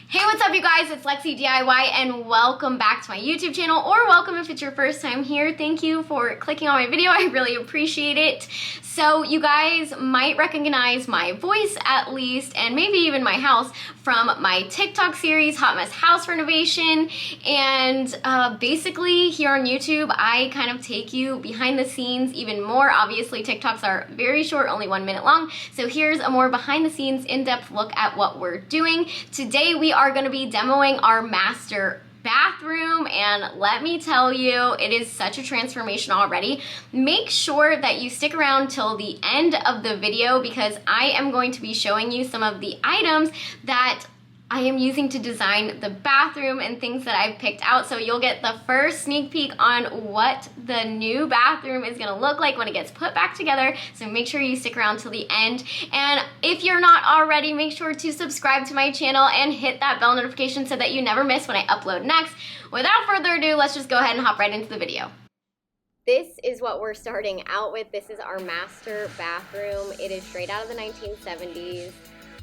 Hey, what's up you guys? It's Lexi DIY and welcome back to my YouTube channel, or welcome if it's your first time here. Thank you for clicking on my video. I really appreciate it. So you guys might recognize my voice at least, and maybe even my house, from my TikTok series, Hot Mess House Renovation. And basically here on YouTube, I kind of take you behind the scenes even more. Obviously TikToks are very short, only 1 minute long. So here's a more behind the scenes, in-depth look at what we're doing. Today we are going to be demoing our master bathroom, and let me tell you, it is such a transformation already. Make sure that you stick around till the end of the video because I am going to be showing you some of the items that I am using to design the bathroom and things that I've picked out. So you'll get the first sneak peek on what the new bathroom is gonna look like when it gets put back together. So make sure you stick around till the end. And if you're not already, make sure to subscribe to my channel and hit that bell notification so that you never miss when I upload next. Without further ado, let's just go ahead and hop right into the video. This is what we're starting out with. This is our master bathroom. It is straight out of the 1970s.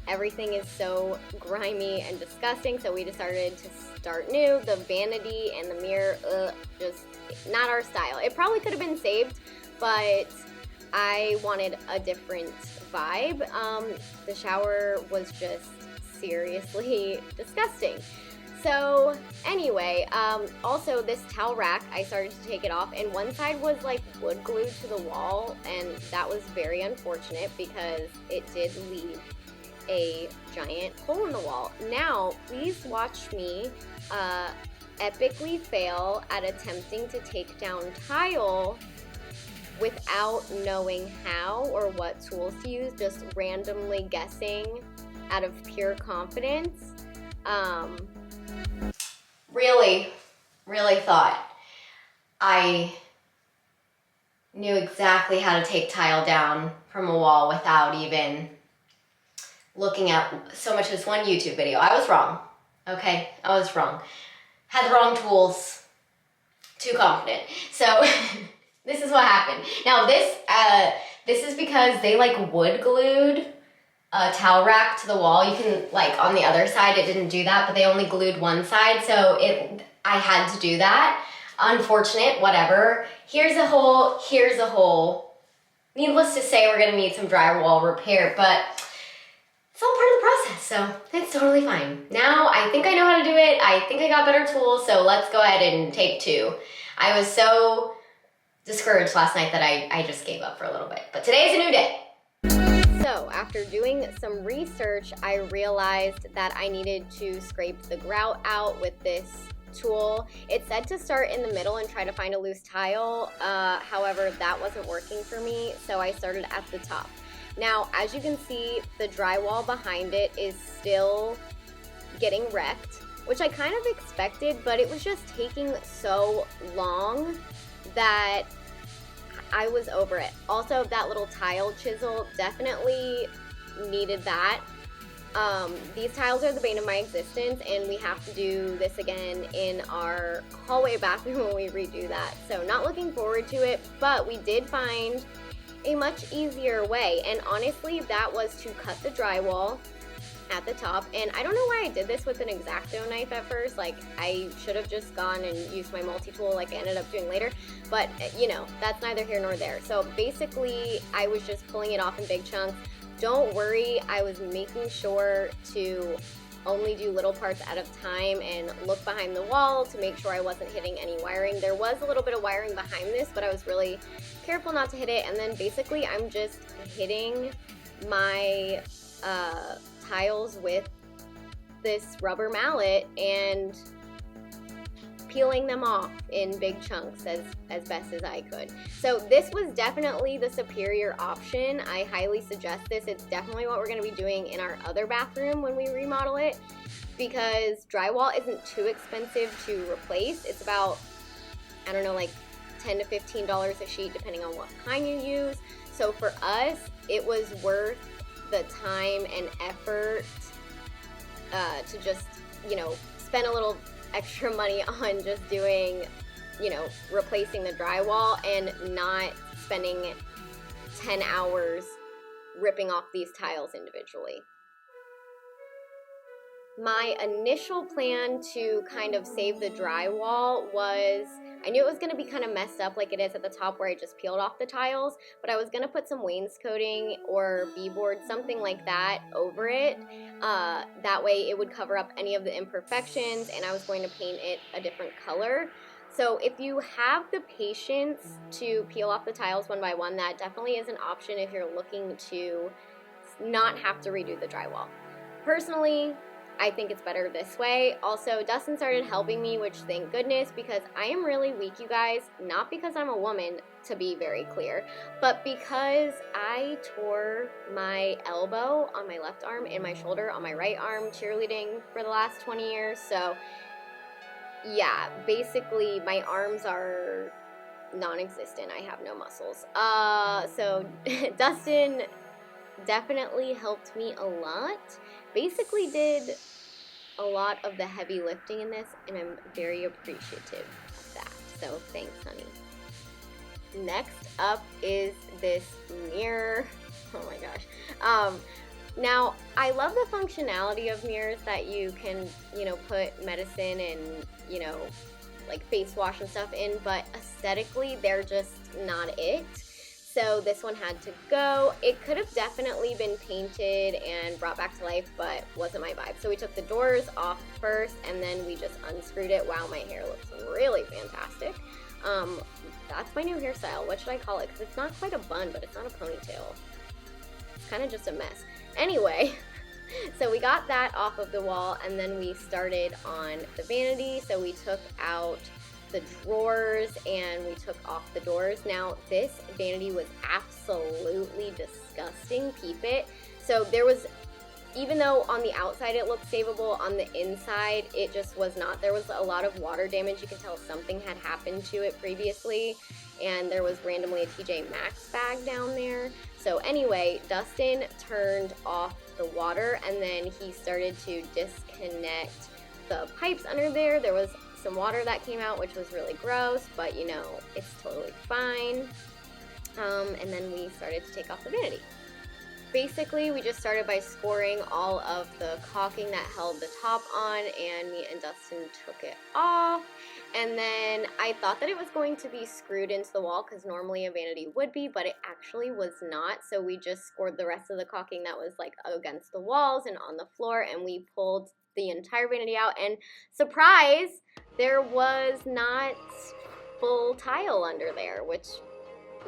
Everything is so grimy and disgusting, so we decided to start new. The vanity and the mirror, just not our style. It probably could have been saved, but I wanted a different vibe. The shower was just seriously disgusting. So anyway, also this towel rack, I started to take it off, and one side was like wood glued to the wall, and that was very unfortunate because it did leave a giant hole in the wall. Now, please watch me epically fail at attempting to take down tile without knowing how or what tools to use, just randomly guessing out of pure confidence. Really thought I knew exactly how to take tile down from a wall without even looking at so much as one YouTube video. I was wrong, okay? I was wrong. Had the wrong tools, too confident. So this is what happened. Now this is because they like wood glued a towel rack to the wall. You can, like on the other side, it didn't do that, but they only glued one side, so I had to do that. Unfortunate, whatever. Here's a hole, here's a hole. Needless to say, we're gonna need some drywall repair, but it's all part of the process, so it's totally fine. Now, I think I know how to do it. I think I got better tools, so let's go ahead and take two. I was so discouraged last night that I just gave up for a little bit, but today's a new day. So, after doing some research, I realized that I needed to scrape the grout out with this tool. It said to start in the middle and try to find a loose tile. However, that wasn't working for me, so I started at the top. Now, as you can see, the drywall behind it is still getting wrecked, which I kind of expected, but it was just taking so long that I was over it. Also, that little tile chisel definitely needed that. These tiles are the bane of my existence, and we have to do this again in our hallway bathroom when we redo that. So not looking forward to it, but we did find a much easier way, and honestly that was to cut the drywall at the top. And I don't know why I did this with an X-Acto knife at first. Like, I should have just gone and used my multi-tool like I ended up doing later, but you know, that's neither here nor there. So basically I was just pulling it off in big chunks. Don't worry, I was making sure to only do little parts at a time and look behind the wall to make sure I wasn't hitting any wiring. There was a little bit of wiring behind this, but I was really careful not to hit it. And then basically I'm just hitting my tiles with this rubber mallet and peeling them off in big chunks as best as I could. So this was definitely the superior option. I highly suggest this. It's definitely what we're going to be doing in our other bathroom when we remodel it, because drywall isn't too expensive to replace. It's about, I don't know, like $10 to $15 a sheet depending on what kind you use. So for us, it was worth the time and effort to just, you know, spend a little extra money on just doing, you know, replacing the drywall and not spending 10 hours ripping off these tiles individually. My initial plan to kind of save the drywall was, I knew it was going to be kind of messed up like it is at the top where I just peeled off the tiles, but I was going to put some wainscoting or beadboard, something like that, over it. That way it would cover up any of the imperfections, and I was going to paint it a different color. So if you have the patience to peel off the tiles one by one, that definitely is an option if you're looking to not have to redo the drywall. Personally, I think it's better this way. Also, Dustin started helping me, which thank goodness, because I am really weak, you guys. Not because I'm a woman, to be very clear, but because I tore my elbow on my left arm and my shoulder on my right arm cheerleading for the last 20 years. So yeah, basically my arms are non-existent. I have no muscles. So Dustin definitely helped me a lot. Basically did a lot of the heavy lifting in this, and I'm very appreciative of that. So thanks, honey. Next up is this mirror. Oh my gosh. Now, I love the functionality of mirrors that you can, put medicine and, like face wash and stuff in, but aesthetically, they're just not it. So this one had to go. It could have definitely been painted and brought back to life, but wasn't my vibe. So we took the doors off first, and then we just unscrewed it. Wow, my hair looks really fantastic. That's my new hairstyle. What should I call it? Because it's not quite a bun, but it's not a ponytail. It's kind of just a mess. Anyway, so we got that off of the wall, and then we started on the vanity. So we took out the drawers and we took off the doors. Now this vanity was absolutely disgusting, peep it. So there was, even though on the outside it looked savable, on the inside it just was not. There was a lot of water damage. You can tell something had happened to it previously, and there was randomly a TJ Maxx bag down there. So anyway, Dustin turned off the water, and then he started to disconnect the pipes under there. There was some water that came out, which was really gross, but it's totally fine. And then we started to take off the vanity. Basically, we just started by scoring all of the caulking that held the top on, and me and Dustin took it off. And then I thought that it was going to be screwed into the wall, because normally a vanity would be, but it actually was not. So we just scored the rest of the caulking that was like against the walls and on the floor, and we pulled the entire vanity out, and surprise, there was not full tile under there, which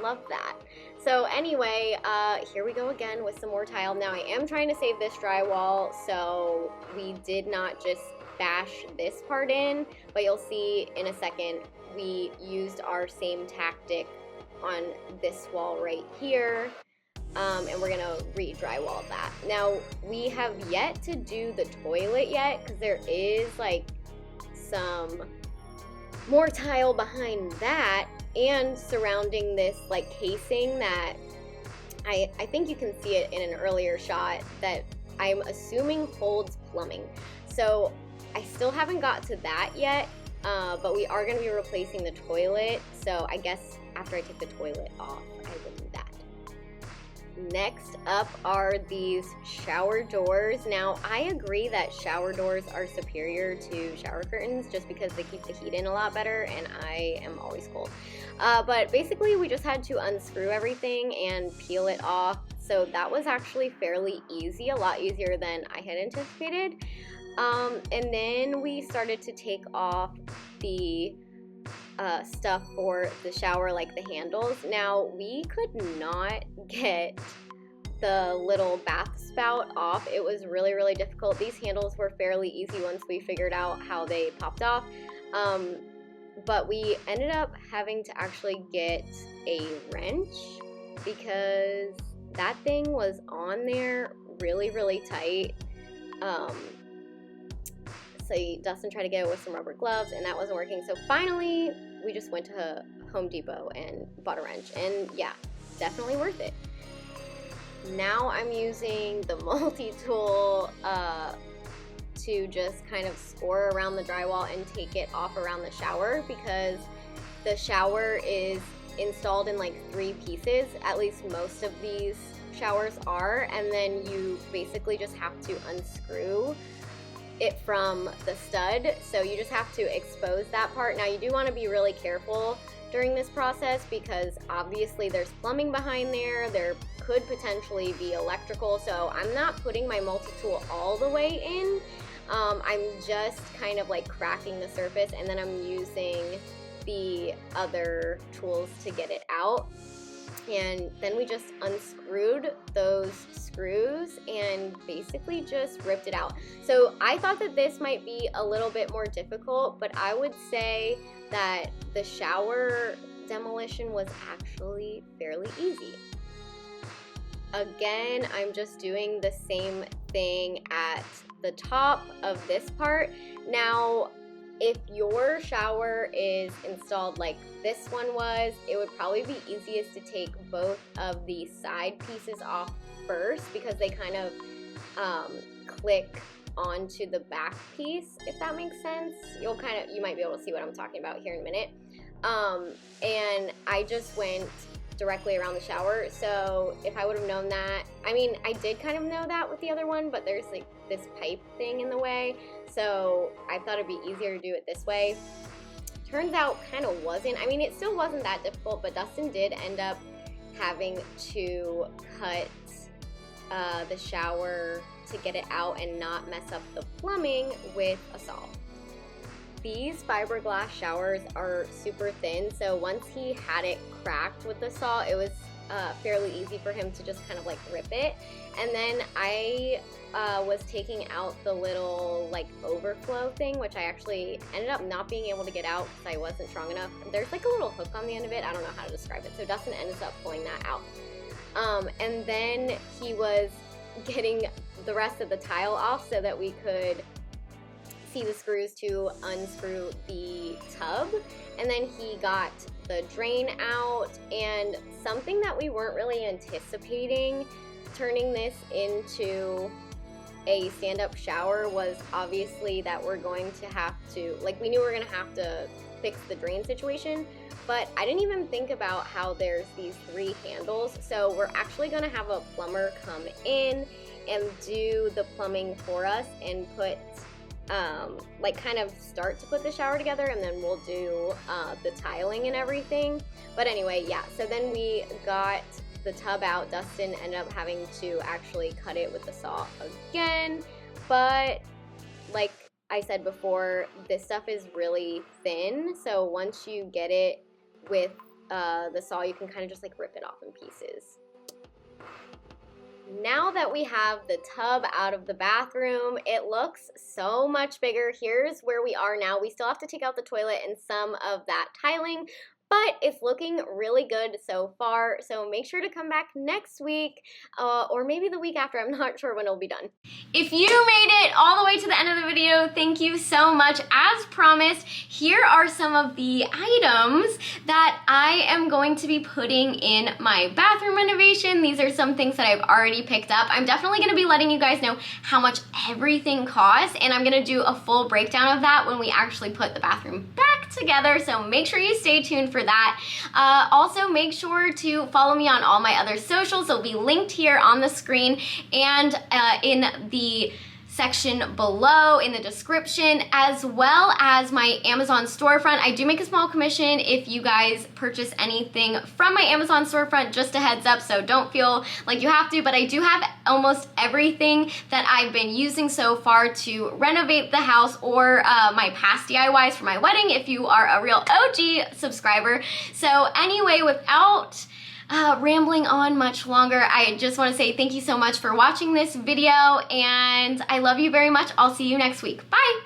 love that. So anyway, here we go again with some more tile. Now I am trying to save this drywall, so we did not just bash this part in, but you'll see in a second we used our same tactic on this wall right here. And we're gonna re-drywall that. Now, we have yet to do the toilet yet, because there is like some more tile behind that and surrounding this like casing that I think you can see it in an earlier shot that I'm assuming holds plumbing. So I still haven't got to that yet, but we are gonna be replacing the toilet. So I guess after I take the toilet off, I will do that. Next up are these shower doors. Now, I agree that shower doors are superior to shower curtains just because they keep the heat in a lot better, and I am always cold. But basically, we just had to unscrew everything and peel it off. So that was actually fairly easy, a lot easier than I had anticipated. And then we started to take off the stuff for the shower, like the handles. Now, we could not get the little bath spout off. It was really, really difficult. These handles were fairly easy once we figured out how they popped off. But we ended up having to actually get a wrench because that thing was on there really, really tight. So Dustin tried to get it with some rubber gloves, and that wasn't working. So finally, we just went to Home Depot and bought a wrench. And yeah, definitely worth it. Now I'm using the multi-tool to just kind of score around the drywall and take it off around the shower, because the shower is installed in like 3 pieces. At least most of these showers are. And then you basically just have to unscrew it from the stud, so you just have to expose that part. Now you do want to be really careful during this process because obviously there's plumbing behind there. There could potentially be electrical, so I'm not putting my multi-tool all the way in. I'm just kind of like cracking the surface, and then I'm using the other tools to get it out. And then we just unscrewed those screws and basically just ripped it out. So I thought that this might be a little bit more difficult, but I would say that the shower demolition was actually fairly easy. Again, I'm just doing the same thing at the top of this part. Now, if your shower is installed like this one was, it would probably be easiest to take both of the side pieces off first because they kind of click onto the back piece, if that makes sense. You might be able to see what I'm talking about here in a minute. And I just went directly around the shower, so if I would have known that, I mean, I did kind of know that with the other one, but there's like this pipe thing in the way, so I thought it'd be easier to do it this way. Turns out kind of wasn't. I mean, it still wasn't that difficult, but Dustin did end up having to cut the shower to get it out and not mess up the plumbing with a saw. These fiberglass showers are super thin, so once he had it cracked with the saw, it was fairly easy for him to just kind of like rip it. And then I was taking out the little like overflow thing, which I actually ended up not being able to get out because I wasn't strong enough. There's like a little hook on the end of it. I don't know how to describe it. So Dustin ended up pulling that out. And then he was getting the rest of the tile off so that we could see the screws to unscrew the tub. And then he got the drain out, and something that we weren't really anticipating turning this into a stand-up shower was obviously that we're going to have to, like, we knew we were going to have to fix the drain situation, but I didn't even think about how there's these 3 handles. So we're actually going to have a plumber come in and do the plumbing for us and put like kind of start to put the shower together, and then we'll do the tiling and everything. But anyway, yeah, so then we got the tub out. Dustin ended up having to actually cut it with the saw again, but like I said before, this stuff is really thin, so once you get it with the saw, you can kind of just like rip it off in pieces. Now that we have the tub out of the bathroom, it looks so much bigger. Here's where we are now. We still have to take out the toilet and some of that tiling, but it's looking really good so far. So make sure to come back next week or maybe the week after. I'm not sure when it'll be done. If you made it all the way to the end of the video, thank you so much. As promised, here are some of the items that I am going to be putting in my bathroom renovation. These are some things that I've already picked up. I'm definitely going to be letting you guys know how much everything costs, and I'm going to do a full breakdown of that when we actually put the bathroom back together, so make sure you stay tuned for that. Also, make sure to follow me on all my other socials. They'll be linked here on the screen and in the section below in the description, as well as my Amazon storefront. I do make a small commission if you guys purchase anything from my Amazon storefront, just a heads up, so don't feel like you have to, but I do have almost everything that I've been using so far to renovate the house, or my past DIYs for my wedding if you are a real OG subscriber. So anyway, without rambling on much longer, I just want to say thank you so much for watching this video, and I love you very much. I'll see you next week. Bye!